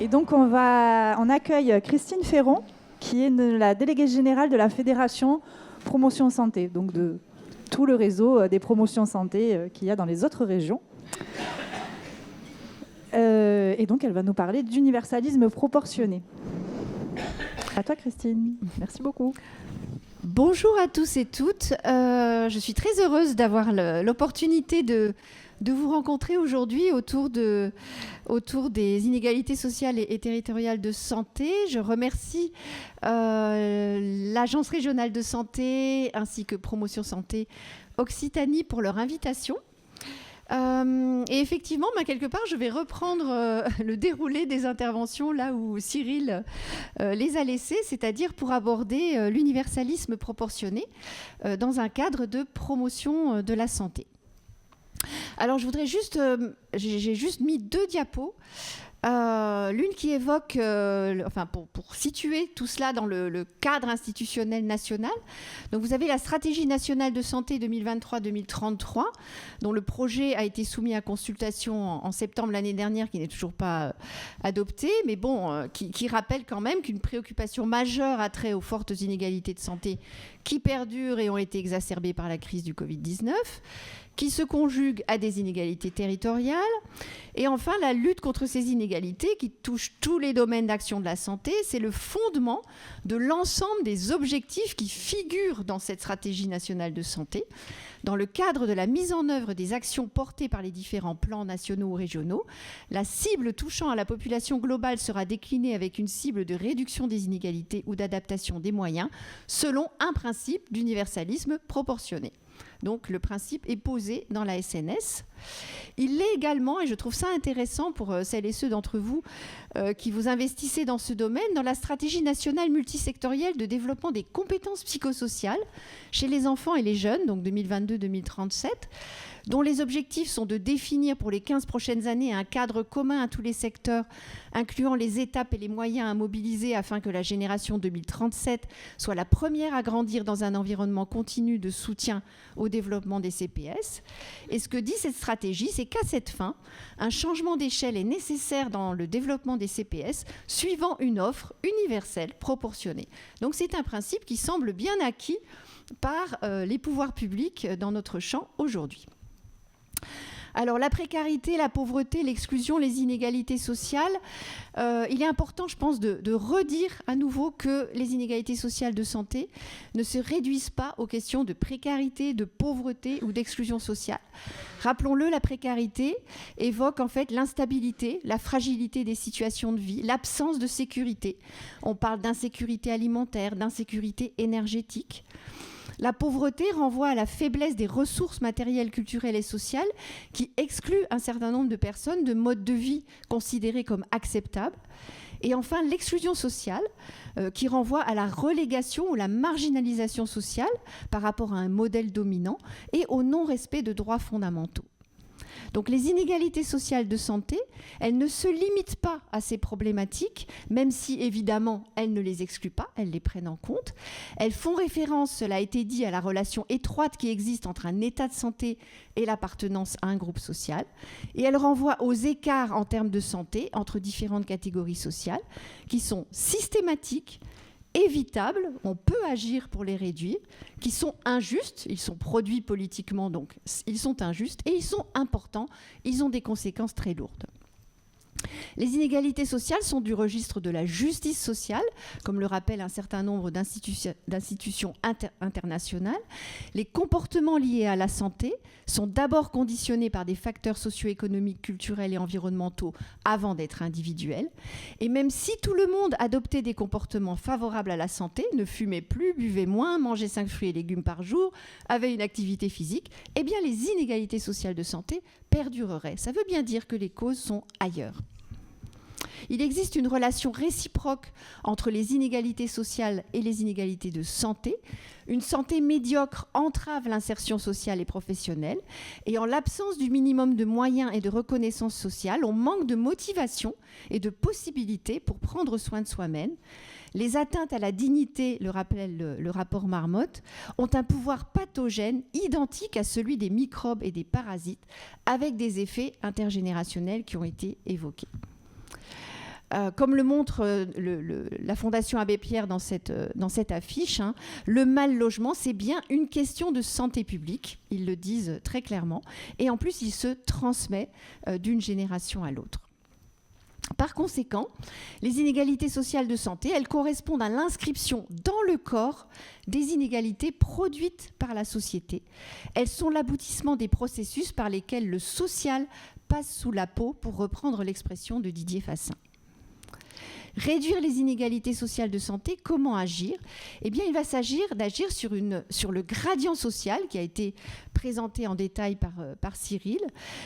Et donc, on accueille Christine Ferron, qui est la déléguée générale de la Fédération Promotion Santé, donc de tout le réseau des promotions santé qu'il y a dans les autres régions. Et donc, elle va nous parler d'universalisme proportionné. À toi, Christine. Merci beaucoup. Bonjour à tous et toutes. Je suis très heureuse d'avoir l'opportunité de vous rencontrer aujourd'hui autour des inégalités sociales et territoriales de santé. Je remercie l'Agence régionale de santé ainsi que Promotion Santé Occitanie pour leur invitation. Et effectivement, quelque part, je vais reprendre le déroulé des interventions là où Cyril les a laissées, c'est-à-dire pour aborder l'universalisme proportionné dans un cadre de promotion de la santé. Alors, j'ai juste mis 2 diapos. L'une qui évoque, pour situer tout cela dans le cadre institutionnel national. Donc vous avez la stratégie nationale de santé 2023-2033, dont le projet a été soumis à consultation en septembre l'année dernière, qui n'est toujours pas adopté, mais bon, qui rappelle quand même qu'une préoccupation majeure a trait aux fortes inégalités de santé qui perdurent et ont été exacerbées par la crise du Covid-19, qui se conjugue à des inégalités territoriales. Et enfin, la lutte contre ces inégalités qui touchent tous les domaines d'action de la santé, c'est le fondement de l'ensemble des objectifs qui figurent dans cette stratégie nationale de santé, dans le cadre de la mise en œuvre des actions portées par les différents plans nationaux ou régionaux. La cible touchant à la population globale sera déclinée avec une cible de réduction des inégalités ou d'adaptation des moyens, selon un principe d'universalisme proportionné. Donc le principe est posé dans la SNS. Il l'est également, et je trouve ça intéressant pour celles et ceux d'entre vous qui vous investissez dans ce domaine, dans la stratégie nationale multisectorielle de développement des compétences psychosociales chez les enfants et les jeunes, donc 2022-2037, dont les objectifs sont de définir pour les 15 prochaines années un cadre commun à tous les secteurs, incluant les étapes et les moyens à mobiliser afin que la génération 2037 soit la première à grandir dans un environnement continu de soutien au développement des CPS. Et ce que dit cette stratégie, c'est qu'à cette fin, un changement d'échelle est nécessaire dans le développement des CPS, suivant une offre universelle proportionnée. Donc c'est un principe qui semble bien acquis par les pouvoirs publics dans notre champ aujourd'hui. Alors la précarité, la pauvreté, l'exclusion, les inégalités sociales, il est important, je pense, de redire à nouveau que les inégalités sociales de santé ne se réduisent pas aux questions de précarité, de pauvreté ou d'exclusion sociale. Rappelons-le, la précarité évoque en fait l'instabilité, la fragilité des situations de vie, l'absence de sécurité. On parle d'insécurité alimentaire, d'insécurité énergétique. La pauvreté renvoie à la faiblesse des ressources matérielles, culturelles et sociales qui excluent un certain nombre de personnes de modes de vie considérés comme acceptables. Et enfin, l'exclusion sociale qui renvoie à la relégation ou la marginalisation sociale par rapport à un modèle dominant et au non-respect de droits fondamentaux. Donc les inégalités sociales de santé, elles ne se limitent pas à ces problématiques, même si évidemment elles ne les excluent pas, elles les prennent en compte. Elles font référence, cela a été dit, à la relation étroite qui existe entre un état de santé et l'appartenance à un groupe social. Et elles renvoient aux écarts en termes de santé entre différentes catégories sociales qui sont systématiques, évitables, on peut agir pour les réduire, qui sont injustes, ils sont produits politiquement, donc ils sont injustes, et ils sont importants, ils ont des conséquences très lourdes. Les inégalités sociales sont du registre de la justice sociale, comme le rappellent un certain nombre d'institutions internationales. Les comportements liés à la santé sont d'abord conditionnés par des facteurs socio-économiques, culturels et environnementaux avant d'être individuels. Et même si tout le monde adoptait des comportements favorables à la santé, ne fumait plus, buvait moins, mangeait 5 fruits et légumes par jour, avait une activité physique, eh bien les inégalités sociales de santé perdureraient. Ça veut bien dire que les causes sont ailleurs. Il existe une relation réciproque entre les inégalités sociales et les inégalités de santé. Une santé médiocre entrave l'insertion sociale et professionnelle. Et en l'absence du minimum de moyens et de reconnaissance sociale, on manque de motivation et de possibilités pour prendre soin de soi-même. Les atteintes à la dignité, le rappelle le rapport Marmotte, ont un pouvoir pathogène identique à celui des microbes et des parasites, avec des effets intergénérationnels qui ont été évoqués. Comme le montre la Fondation Abbé Pierre dans cette affiche, le mal-logement, c'est bien une question de santé publique, ils le disent très clairement, et en plus, il se transmet d'une génération à l'autre. Par conséquent, les inégalités sociales de santé, elles correspondent à l'inscription dans le corps des inégalités produites par la société. Elles sont l'aboutissement des processus par lesquels le social passe sous la peau, pour reprendre l'expression de Didier Fassin. Réduire les inégalités sociales de santé, comment agir ? Eh bien, il va s'agir d'agir sur le gradient social qui a été présenté en détail par Cyril.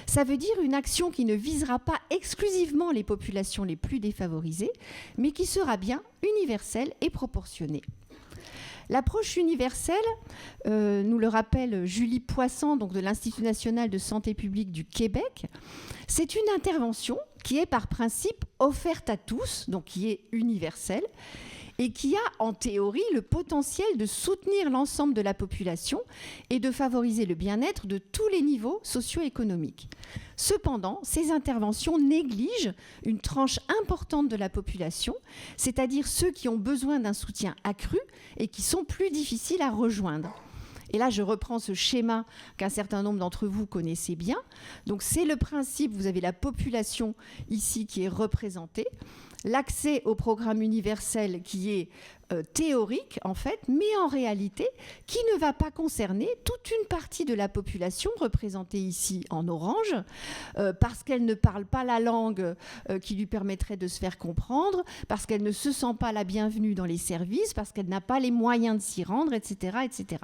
Ça veut dire une action qui ne visera pas exclusivement les populations les plus défavorisées, mais qui sera bien universelle et proportionnée. L'approche universelle, nous le rappelle Julie Poisson, donc de l'Institut national de santé publique du Québec, c'est une intervention qui est par principe offerte à tous, donc qui est universelle, et qui a en théorie le potentiel de soutenir l'ensemble de la population et de favoriser le bien-être de tous les niveaux socio-économiques. Cependant, ces interventions négligent une tranche importante de la population, c'est-à-dire ceux qui ont besoin d'un soutien accru et qui sont plus difficiles à rejoindre. Et là, je reprends ce schéma qu'un certain nombre d'entre vous connaissez bien. Donc, c'est le principe, vous avez la population ici qui est représentée, l'accès au programme universel qui est théorique, en fait, mais en réalité, qui ne va pas concerner toute une partie de la population, représentée ici en orange, parce qu'elle ne parle pas la langue qui lui permettrait de se faire comprendre, parce qu'elle ne se sent pas la bienvenue dans les services, parce qu'elle n'a pas les moyens de s'y rendre, etc., etc.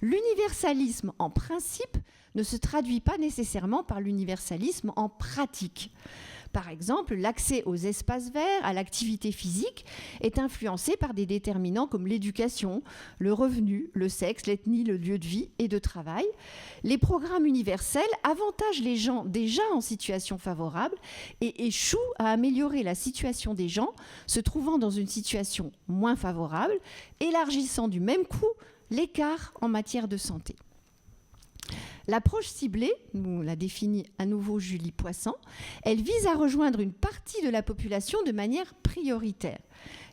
L'universalisme, en principe, ne se traduit pas nécessairement par l'universalisme en pratique. Par exemple, l'accès aux espaces verts, à l'activité physique, est influencé par des déterminants comme l'éducation, le revenu, le sexe, l'ethnie, le lieu de vie et de travail. Les programmes universels avantagent les gens déjà en situation favorable et échouent à améliorer la situation des gens se trouvant dans une situation moins favorable, élargissant du même coup l'écart en matière de santé. L'approche ciblée, nous la définit à nouveau Julie Poisson, elle vise à rejoindre une partie de la population de manière prioritaire.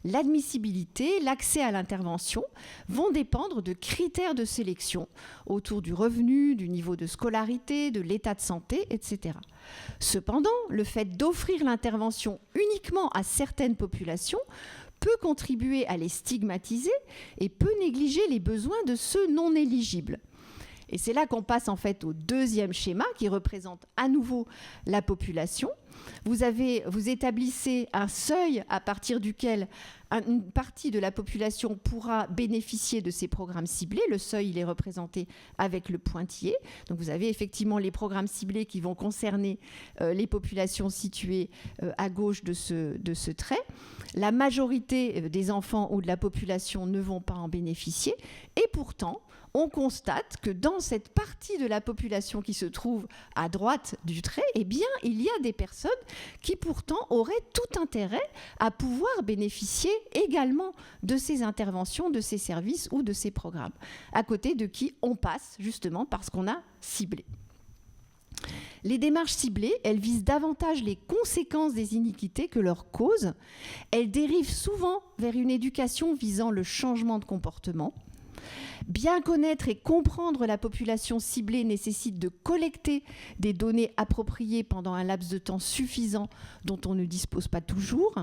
L'admissibilité, l'accès à l'intervention vont dépendre de critères de sélection autour du revenu, du niveau de scolarité, de l'état de santé, etc. Cependant, le fait d'offrir l'intervention uniquement à certaines populations peut contribuer à les stigmatiser et peut négliger les besoins de ceux non éligibles. Et c'est là qu'on passe en fait au deuxième schéma qui représente à nouveau la population. Vous établissez un seuil à partir duquel une partie de la population pourra bénéficier de ces programmes ciblés. Le seuil, il est représenté avec le pointillé. Donc vous avez effectivement les programmes ciblés qui vont concerner les populations situées à gauche de ce trait. La majorité des enfants ou de la population ne vont pas en bénéficier. Et pourtant, on constate que dans cette partie de la population qui se trouve à droite du trait, eh bien, il y a des personnes qui pourtant auraient tout intérêt à pouvoir bénéficier également de ces interventions, de ces services ou de ces programmes, à côté de qui on passe justement parce qu'on a ciblé. Les démarches ciblées, elles visent davantage les conséquences des iniquités que leurs causes. Elles dérivent souvent vers une éducation visant le changement de comportement. Bien connaître et comprendre la population ciblée nécessite de collecter des données appropriées pendant un laps de temps suffisant dont on ne dispose pas toujours.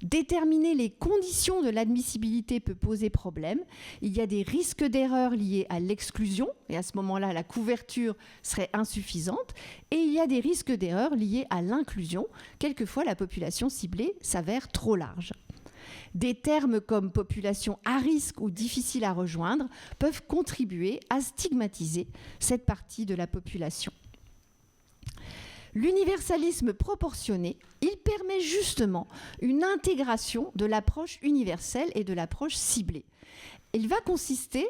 Déterminer les conditions de l'admissibilité peut poser problème. Il y a des risques d'erreur liés à l'exclusion, et à ce moment-là, la couverture serait insuffisante. Et il y a des risques d'erreur liés à l'inclusion. Quelquefois, la population ciblée s'avère trop large. Des termes comme population à risque ou difficile à rejoindre peuvent contribuer à stigmatiser cette partie de la population. L'universalisme proportionné, il permet justement une intégration de l'approche universelle et de l'approche ciblée. Il va consister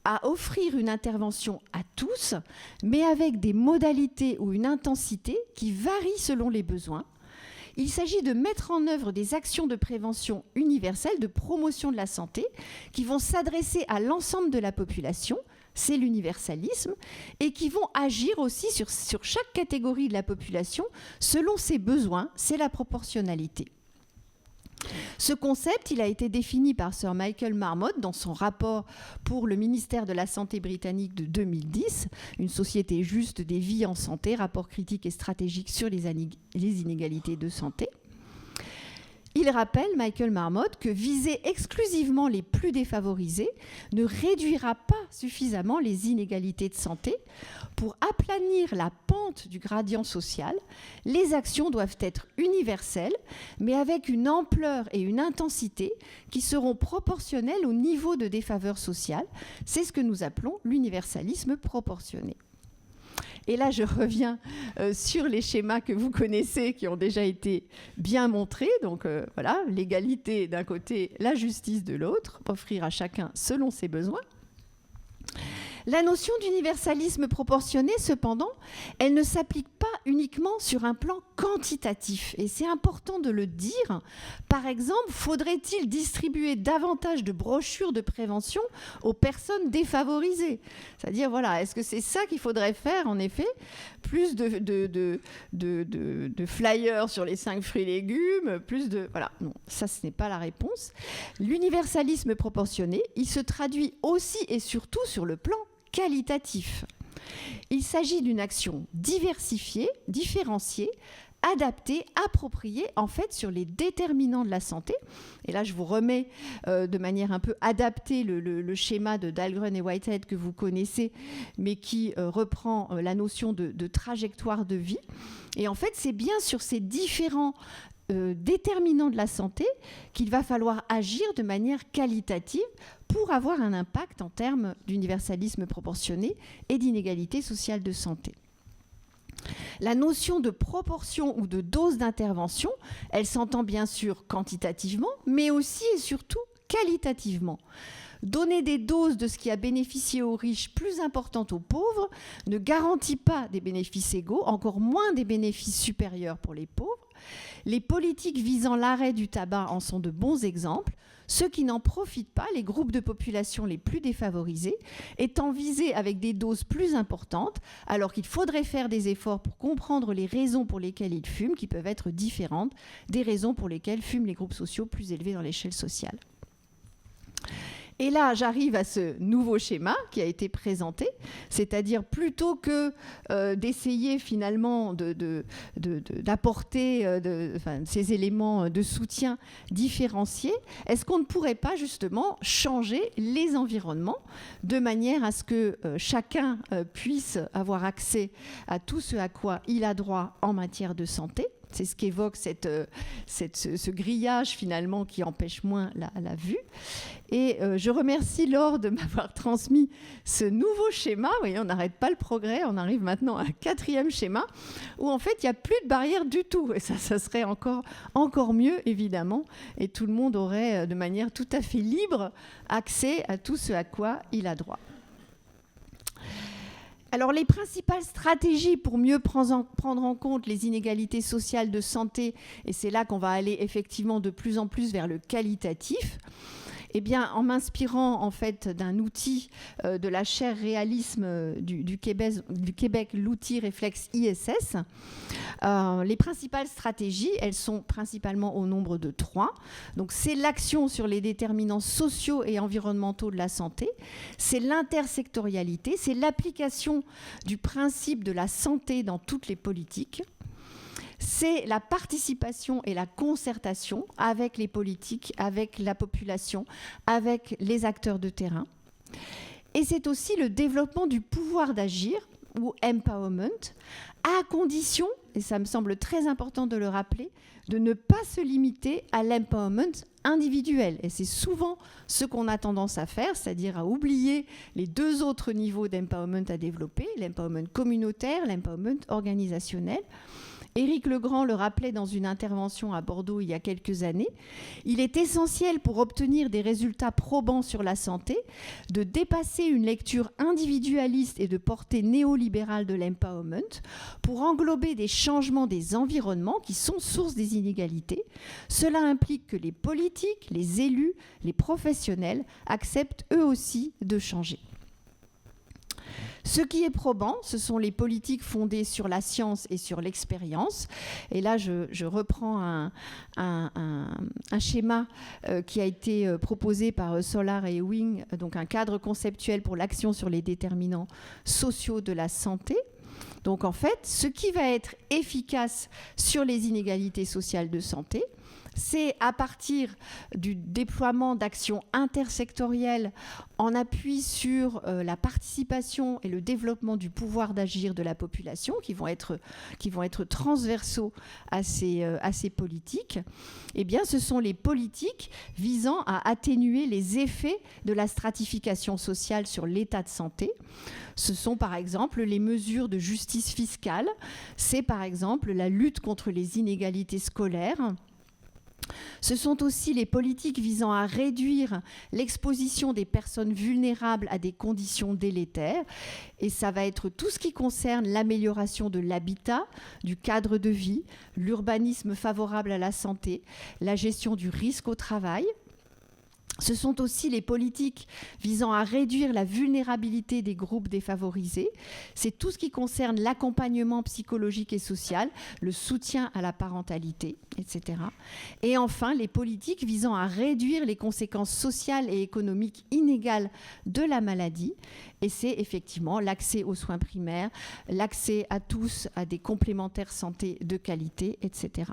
à offrir une intervention à tous, mais avec des modalités ou une intensité qui varient selon les besoins. Il s'agit de mettre en œuvre des actions de prévention universelle, de promotion de la santé, qui vont s'adresser à l'ensemble de la population, c'est l'universalisme, et qui vont agir aussi sur chaque catégorie de la population selon ses besoins, c'est la proportionnalité. Ce concept, il a été défini par Sir Michael Marmot dans son rapport pour le ministère de la Santé britannique de 2010, Une société juste des vies en santé, rapport critique et stratégique sur les inégalités de santé. Il rappelle, Michael Marmot, que viser exclusivement les plus défavorisés ne réduira pas suffisamment les inégalités de santé. Pour aplanir la pente du gradient social, les actions doivent être universelles, mais avec une ampleur et une intensité qui seront proportionnelles au niveau de défaveur sociale. C'est ce que nous appelons l'universalisme proportionné. Et là, je reviens sur les schémas que vous connaissez, qui ont déjà été bien montrés. Donc voilà, l'égalité d'un côté, la justice de l'autre, offrir à chacun selon ses besoins. La notion d'universalisme proportionné, cependant, elle ne s'applique pas uniquement sur un plan quantitatif. Et c'est important de le dire. Par exemple, faudrait-il distribuer davantage de brochures de prévention aux personnes défavorisées? C'est-à-dire, voilà, est-ce que c'est ça qu'il faudrait faire, en effet? Plus de flyers sur les 5 fruits et légumes, plus de... Voilà, non, ça, ce n'est pas la réponse. L'universalisme proportionné, il se traduit aussi et surtout sur le plan qualitatif. Il s'agit d'une action diversifiée, différenciée, adaptée, appropriée, en fait, sur les déterminants de la santé. Et là, je vous remets de manière un peu adaptée le schéma de Dahlgren et Whitehead que vous connaissez, mais qui reprend la notion de trajectoire de vie. Et en fait, c'est bien sur ces différents déterminants de la santé qu'il va falloir agir de manière qualitative pour avoir un impact en termes d'universalisme proportionné et d'inégalité sociale de santé. La notion de proportion ou de dose d'intervention, elle s'entend bien sûr quantitativement, mais aussi et surtout qualitativement. Donner des doses de ce qui a bénéficié aux riches plus importantes aux pauvres ne garantit pas des bénéfices égaux, encore moins des bénéfices supérieurs pour les pauvres. Les politiques visant l'arrêt du tabac en sont de bons exemples. Ceux qui n'en profitent pas, les groupes de population les plus défavorisés, étant visés avec des doses plus importantes, alors qu'il faudrait faire des efforts pour comprendre les raisons pour lesquelles ils fument, qui peuvent être différentes des raisons pour lesquelles fument les groupes sociaux plus élevés dans l'échelle sociale. Et là, j'arrive à ce nouveau schéma qui a été présenté, c'est-à-dire plutôt que d'essayer finalement d'apporter ces éléments de soutien différenciés, est-ce qu'on ne pourrait pas justement changer les environnements de manière à ce que chacun puisse avoir accès à tout ce à quoi il a droit en matière de santé? C'est ce qu'évoque ce grillage finalement qui empêche moins la vue. Et je remercie Laure de m'avoir transmis ce nouveau schéma. Vous voyez, on n'arrête pas le progrès. On arrive maintenant à un 4e schéma où en fait il n'y a plus de barrière du tout. Et ça serait encore mieux évidemment. Et tout le monde aurait de manière tout à fait libre accès à tout ce à quoi il a droit. Alors, les principales stratégies pour mieux prendre en compte les inégalités sociales de santé, et c'est là qu'on va aller effectivement de plus en plus vers le qualitatif, eh bien, en m'inspirant en fait d'un outil de la chaire réalisme du Québec, l'outil réflexe ISS, les principales stratégies, elles sont principalement au nombre de 3. Donc, c'est l'action sur les déterminants sociaux et environnementaux de la santé, c'est l'intersectorialité, c'est l'application du principe de la santé dans toutes les politiques. C'est la participation et la concertation avec les politiques, avec la population, avec les acteurs de terrain. Et c'est aussi le développement du pouvoir d'agir, ou empowerment, à condition, et ça me semble très important de le rappeler, de ne pas se limiter à l'empowerment individuel. Et c'est souvent ce qu'on a tendance à faire, c'est-à-dire à oublier les 2 autres niveaux d'empowerment à développer, l'empowerment communautaire, l'empowerment organisationnel. Éric Legrand le rappelait dans une intervention à Bordeaux il y a quelques années. Il est essentiel pour obtenir des résultats probants sur la santé de dépasser une lecture individualiste et de portée néolibérale de l'empowerment pour englober des changements des environnements qui sont source des inégalités. Cela implique que les politiques, les élus, les professionnels acceptent eux aussi de changer. Ce qui est probant, ce sont les politiques fondées sur la science et sur l'expérience. Et là, je reprends un schéma qui a été proposé par Solar et Ewing, donc un cadre conceptuel pour l'action sur les déterminants sociaux de la santé. Donc en fait, ce qui va être efficace sur les inégalités sociales de santé, c'est à partir du déploiement d'actions intersectorielles en appui sur la participation et le développement du pouvoir d'agir de la population, qui vont être transversaux à ces politiques. Eh bien, ce sont les politiques visant à atténuer les effets de la stratification sociale sur l'état de santé. Ce sont par exemple les mesures de justice fiscale, c'est par exemple la lutte contre les inégalités scolaires. Ce sont aussi les politiques visant à réduire l'exposition des personnes vulnérables à des conditions délétères. Et ça va être tout ce qui concerne l'amélioration de l'habitat, du cadre de vie, l'urbanisme favorable à la santé, la gestion du risque au travail. Ce sont aussi les politiques visant à réduire la vulnérabilité des groupes défavorisés. C'est tout ce qui concerne l'accompagnement psychologique et social, le soutien à la parentalité, etc. Et enfin, les politiques visant à réduire les conséquences sociales et économiques inégales de la maladie. Et c'est effectivement l'accès aux soins primaires, l'accès à tous à des complémentaires santé de qualité, etc.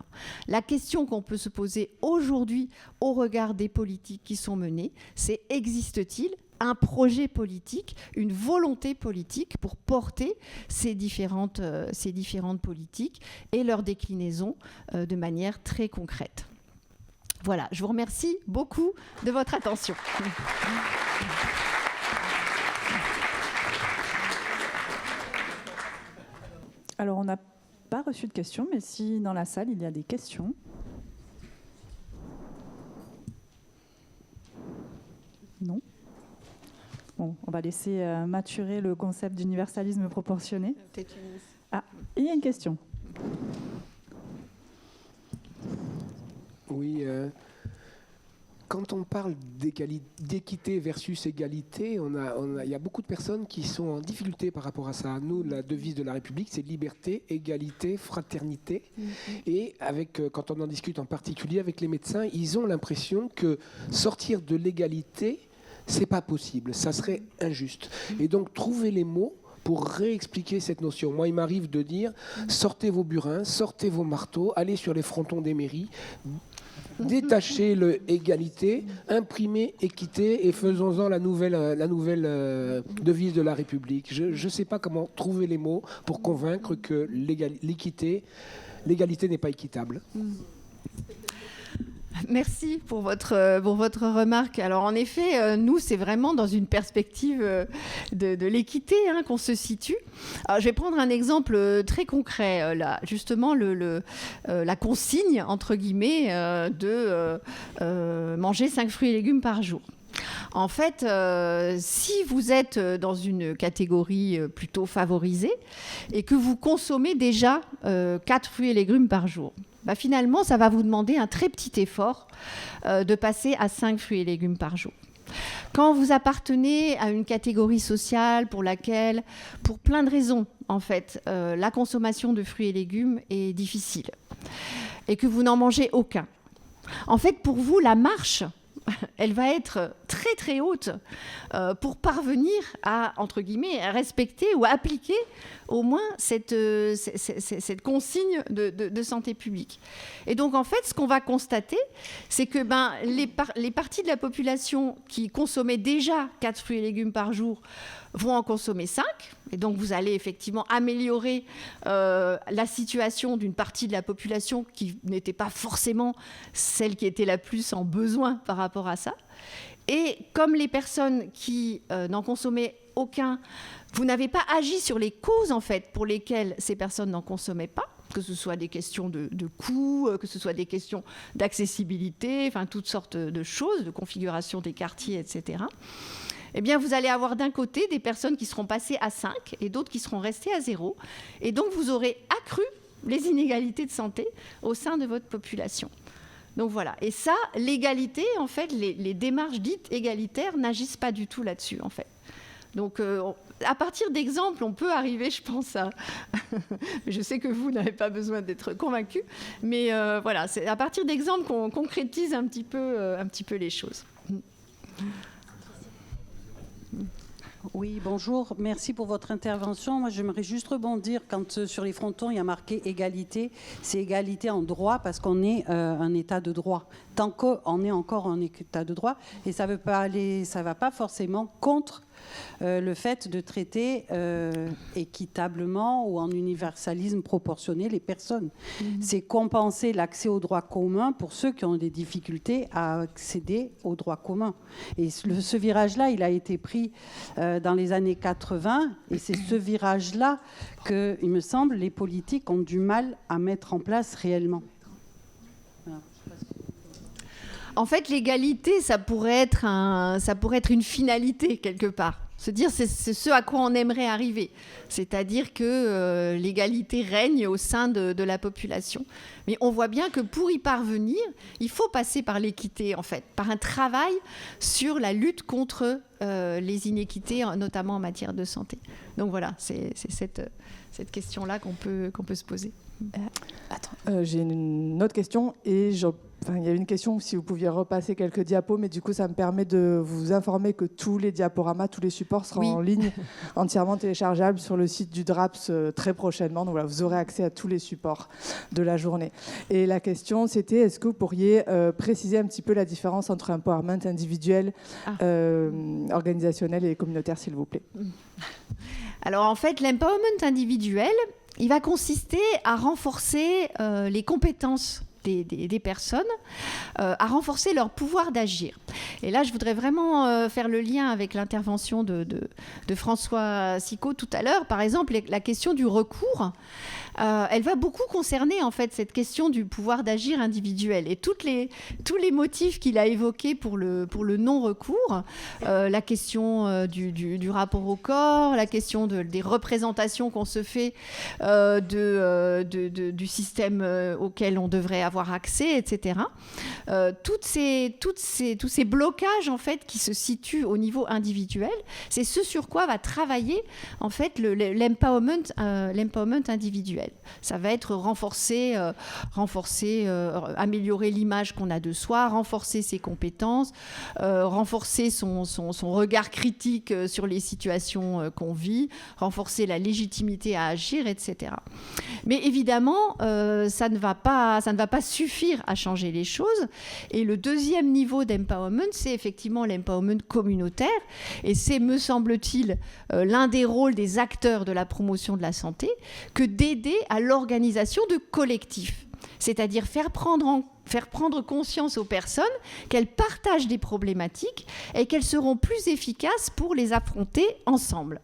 La question qu'on peut se poser aujourd'hui au regard des politiques qui sont menées, c'est existe-t-il un projet politique, une volonté politique pour porter ces différentes politiques et leur déclinaison de manière très concrète. Voilà, je vous remercie beaucoup de votre attention. Alors, on n'a pas reçu de questions, mais si dans la salle, il y a des questions. Non ? Bon, on va laisser maturer le concept d'universalisme proportionné. Ah, il y a une question. Oui, quand on parle d'équité versus égalité, il y a beaucoup de personnes qui sont en difficulté par rapport à ça. Nous, la devise de la République, c'est liberté, égalité, fraternité. Et quand on en discute en particulier avec les médecins, ils ont l'impression que sortir de l'égalité, c'est pas possible, ça serait injuste. Et donc, trouver les mots pour réexpliquer cette notion. Moi, il m'arrive de dire, sortez vos burins, sortez vos marteaux, allez sur les frontons des mairies, détachez le égalité, imprimez équité et faisons-en la nouvelle devise de la République. Je ne sais pas comment trouver les mots pour convaincre que l'égalité n'est pas équitable. Merci pour votre remarque. Alors en effet, nous, c'est vraiment dans une perspective de l'équité qu'on se situe. Alors, je vais prendre un exemple très concret. Là, justement, la consigne, entre guillemets, de manger 5 fruits et légumes par jour. En fait, si vous êtes dans une catégorie plutôt favorisée et que vous consommez déjà 4 fruits et légumes par jour, finalement, ça va vous demander un très petit effort de passer à 5 fruits et légumes par jour. Quand vous appartenez à une catégorie sociale pour laquelle, pour plein de raisons, en fait, la consommation de fruits et légumes est difficile et que vous n'en mangez aucun, en fait, pour vous, la marche, elle va être très très haute pour parvenir à, entre guillemets, à respecter ou à appliquer au moins cette consigne de santé publique. Et donc en fait, ce qu'on va constater, c'est que les parties de la population qui consommaient déjà 4 fruits et légumes par jour vont en consommer 5. Et donc vous allez effectivement améliorer la situation d'une partie de la population qui n'était pas forcément celle qui était la plus en besoin par rapport à ça. Et comme les personnes qui n'en consommaient aucun, vous n'avez pas agi sur les causes en fait pour lesquelles ces personnes n'en consommaient pas, que ce soit des questions de coût, que ce soit des questions d'accessibilité, enfin toutes sortes de choses, de configuration des quartiers, etc. Eh bien, vous allez avoir d'un côté des personnes qui seront passées à 5 et d'autres qui seront restées à 0. Et donc, vous aurez accru les inégalités de santé au sein de votre population. Donc voilà. Et ça, l'égalité, en fait, les démarches dites égalitaires n'agissent pas du tout là-dessus, en fait. Donc, à partir d'exemples, on peut arriver, je pense, à... je sais que vous n'avez pas besoin d'être convaincus, mais voilà, c'est à partir d'exemples qu'on concrétise un petit peu les choses. Oui, bonjour. Merci pour votre intervention. Moi, j'aimerais juste rebondir quand sur les frontons, il y a marqué égalité. C'est égalité en droit parce qu'on est un État de droit. Tant qu'on est encore un État de droit, et ça ne va pas forcément contre le fait de traiter équitablement ou en universalisme proportionné les personnes. C'est compenser l'accès au droit commun pour ceux qui ont des difficultés à accéder au droit commun. Et ce virage-là, il a été pris dans les années 80, et c'est ce virage-là que, il me semble, les politiques ont du mal à mettre en place réellement. Voilà. En fait, l'égalité, ça pourrait être une finalité quelque part. Se dire, c'est ce à quoi on aimerait arriver. C'est-à-dire que l'égalité règne au sein de la population. Mais on voit bien que pour y parvenir, il faut passer par l'équité, en fait, par un travail sur la lutte contre les inéquités, notamment en matière de santé. Donc voilà, c'est cette question-là qu'on peut se poser. J'ai une autre question et il y a une question si vous pouviez repasser quelques diapos, mais du coup ça me permet de vous informer que tous les diaporamas, tous les supports seront en ligne, entièrement téléchargeables sur le site du DRAPS très prochainement. Donc voilà, vous aurez accès à tous les supports de la journée. Et la question c'était, est-ce que vous pourriez préciser un petit peu la différence entre empowerment individuel, organisationnel et communautaire, s'il vous plaît? Alors en fait, l'empowerment individuel, il va consister à renforcer les compétences des personnes, à renforcer leur pouvoir d'agir. Et là, je voudrais vraiment faire le lien avec l'intervention de François Sicot tout à l'heure. Par exemple, la question du recours, elle va beaucoup concerner en fait cette question du pouvoir d'agir individuel. Et tous les motifs qu'il a évoqués pour le non-recours, la question du rapport au corps, la question des représentations qu'on se fait du système auquel on devrait avoir accès, etc. Tous ces blocages en fait qui se situent au niveau individuel, c'est ce sur quoi va travailler en fait l'empowerment individuel. Ça va être renforcer, améliorer l'image qu'on a de soi, renforcer ses compétences, renforcer son regard critique sur les situations qu'on vit, renforcer la légitimité à agir, etc. Mais évidemment, ça ne va pas suffire à changer les choses. Et le deuxième niveau d'empowerment, c'est effectivement l'empowerment communautaire. Et c'est, me semble-t-il, l'un des rôles des acteurs de la promotion de la santé que d'aider à l'organisation de collectifs. C'est-à-dire faire prendre conscience aux personnes qu'elles partagent des problématiques et qu'elles seront plus efficaces pour les affronter ensemble.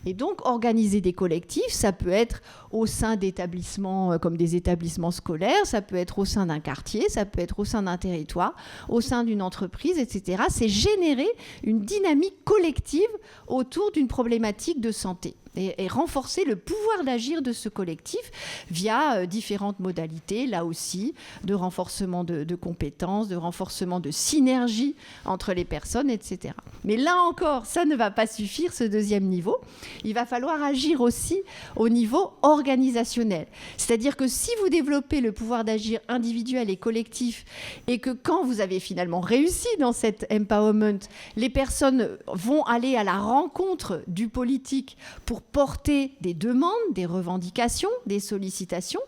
Et donc, organiser des collectifs, ça peut être au sein d'établissements comme des établissements scolaires, ça peut être au sein d'un quartier, ça peut être au sein d'un territoire, au sein d'une entreprise, etc. C'est générer une dynamique collective autour d'une problématique de santé. Et renforcer le pouvoir d'agir de ce collectif via différentes modalités, là aussi, de renforcement de compétences, de renforcement de synergie entre les personnes, etc. Mais là encore, ça ne va pas suffire, ce deuxième niveau. Il va falloir agir aussi au niveau organisationnel. C'est-à-dire que si vous développez le pouvoir d'agir individuel et collectif, et que quand vous avez finalement réussi dans cet empowerment, les personnes vont aller à la rencontre du politique pour porter des demandes, des revendications, des sollicitations,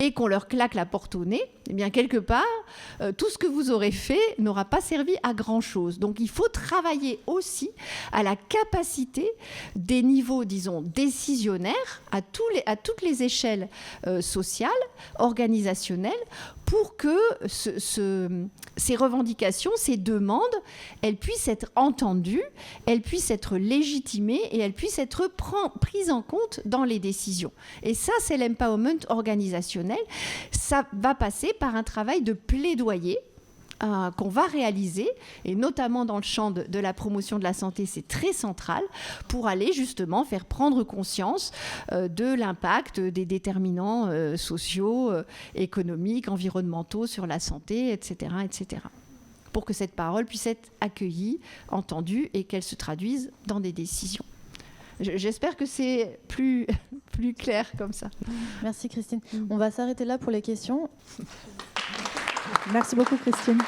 et qu'on leur claque la porte au nez, eh bien, quelque part, tout ce que vous aurez fait n'aura pas servi à grand-chose. Donc, il faut travailler aussi à la capacité des niveaux, disons, décisionnaires, à toutes les échelles sociales, organisationnelles, pour que ces revendications, ces demandes, elles puissent être entendues, elles puissent être légitimées et elles puissent être prises en compte dans les décisions. Et ça, c'est l'empowerment organisationnel. Ça va passer par un travail de plaidoyer qu'on va réaliser, et notamment dans le champ de la promotion de la santé, c'est très central, pour aller justement faire prendre conscience de l'impact des déterminants sociaux, économiques, environnementaux sur la santé, etc., etc., pour que cette parole puisse être accueillie, entendue, et qu'elle se traduise dans des décisions. J'espère que c'est plus clair comme ça. Merci Christine. On va s'arrêter là pour les questions. Merci beaucoup Christine.